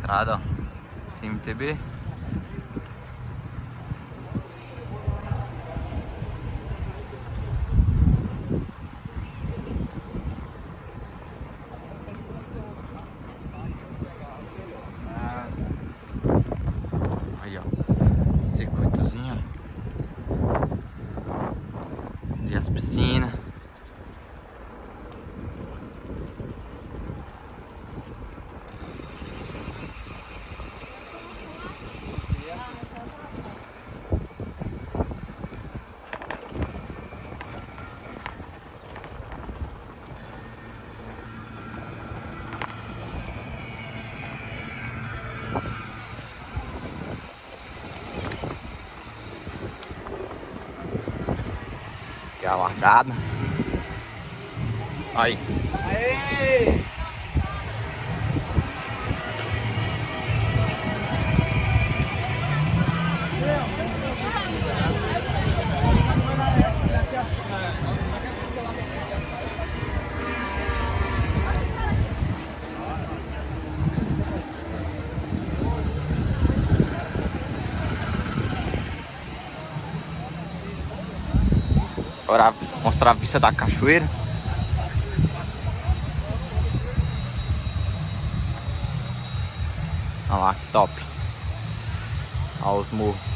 entrada, ó. CMTB. Aí, ó. Circuitozinho. E as piscinas. Aqui é a largada. Aí. Aê! Agora mostrar a vista da cachoeira. Olha lá, que top. Olha os morros.